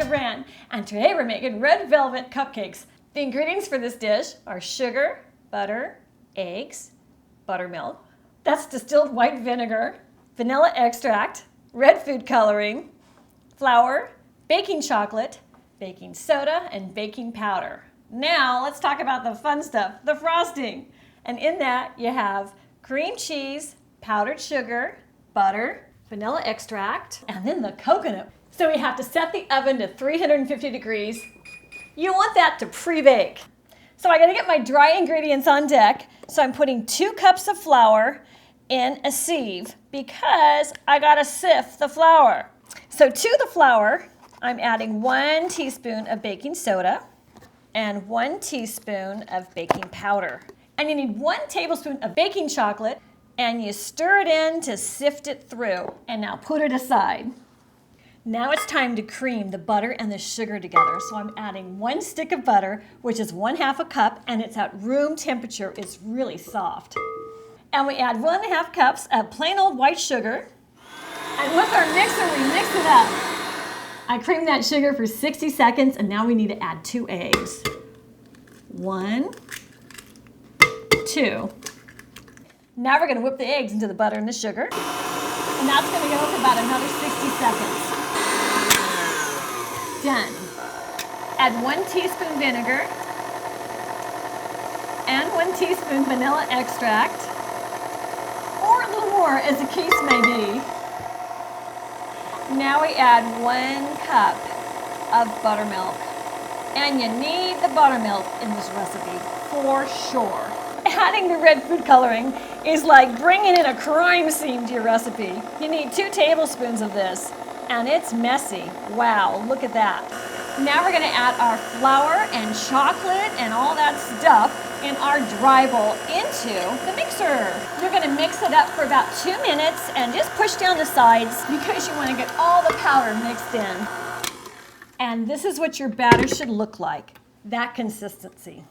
brand, and today we're making red velvet cupcakes. The ingredients for this dish are sugar, butter, eggs, buttermilk, that's distilled white vinegar, vanilla extract, red food coloring, flour, baking chocolate, baking soda, and baking powder. Now let's talk about the fun stuff, the frosting. And in that you have cream cheese, powdered sugar, butter, vanilla extract, and then the coconut. So we have to set the oven to 350 degrees. You want that to pre-bake. So I gotta get my dry ingredients on deck. So I'm putting 2 cups of flour in a sieve because I gotta sift the flour. So to the flour, I'm adding 1 teaspoon of baking soda and 1 teaspoon of baking powder. And you need 1 tablespoon of baking chocolate, and you stir it in to sift it through. And now put it aside. Now it's time to cream the butter and the sugar together. So I'm adding 1 stick of butter, which is 1/2 a cup, and it's at room temperature. It's really soft. And we add 1/2 cups of plain old white sugar. And with our mixer, we mix it up. I creamed that sugar for 60 seconds, and now we need to add 2 eggs. 1, 2. Now we're going to whip the eggs into the butter and the sugar. And that's going to go for about another 60 seconds. Done. Add 1 teaspoon vinegar and 1 teaspoon vanilla extract, or a little more as the case may be. Now we add 1 cup of buttermilk. And you need the buttermilk in this recipe for sure. Adding the red food coloring is like bringing in a crime scene to your recipe. You need 2 tablespoons of this, and it's messy. Wow, look at that. Now we're gonna add our flour and chocolate and all that stuff in our dry bowl into the mixer. You're gonna mix it up for about 2 minutes and just push down the sides because you wanna get all the powder mixed in. And this is what your batter should look like, that consistency.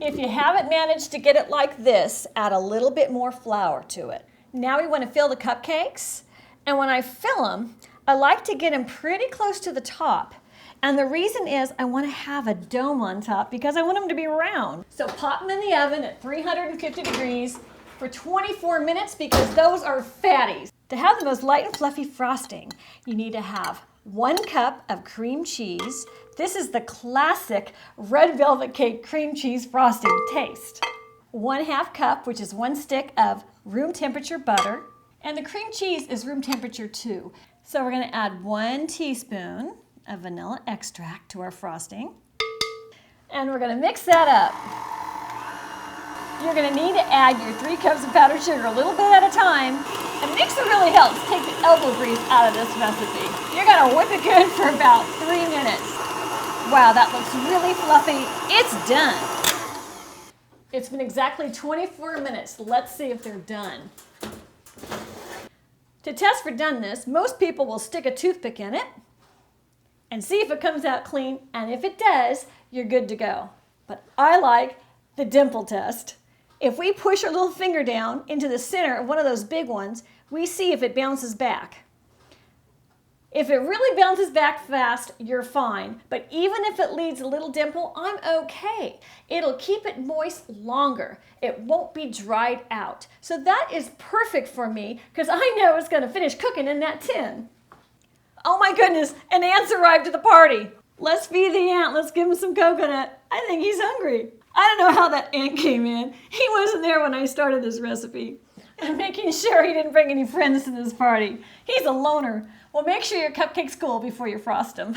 If you haven't managed to get it like this, add a little bit more flour to it. Now we want to fill the cupcakes, and when I fill them, I like to get them pretty close to the top. And the reason is I want to have a dome on top because I want them to be round. So pop them in the oven at 350 degrees for 24 minutes because those are fatties. To have the most light and fluffy frosting, you need to have 1 cup of cream cheese. This is the classic Red Velvet Cake cream cheese frosting taste. 1/2 cup, which is 1 stick of room temperature butter. And the cream cheese is room temperature too. So we're gonna add 1 teaspoon of vanilla extract to our frosting. And we're gonna mix that up. You're gonna need to add your 3 cups of powdered sugar a little bit at a time. A mixer really helps take the elbow grease out of this recipe. You're gonna whip it good for about 3 minutes. Wow, that looks really fluffy. It's done. It's been exactly 24 minutes. Let's see if they're done. To test for doneness, most people will stick a toothpick in it and see if it comes out clean, and if it does, you're good to go. But I like the dimple test. If we push our little finger down into the center of one of those big ones, we see if it bounces back. If it really bounces back fast, you're fine. But even if it leaves a little dimple, I'm okay. It'll keep it moist longer. It won't be dried out. So that is perfect for me because I know it's gonna finish cooking in that tin. Oh my goodness, an ant's arrived at the party. Let's feed the ant, let's give him some coconut. I think he's hungry. I don't know how that ant came in. He wasn't there when I started this recipe. I'm making sure he didn't bring any friends to this party. He's a loner. Well, make sure your cupcake's cool before you frost them.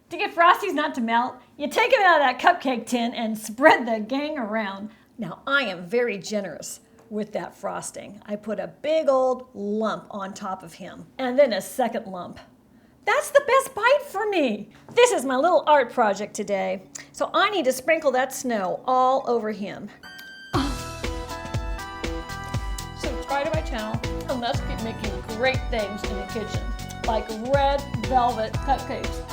To get Frosties not to melt, you take them out of that cupcake tin and spread the gang around. Now, I am very generous with that frosting. I put a big old lump on top of him, and then a second lump. That's the best bite for me. This is my little art project today, so I need to sprinkle that snow all over him. Subscribe to my channel, and let's keep making great things in the kitchen, like red velvet cupcakes.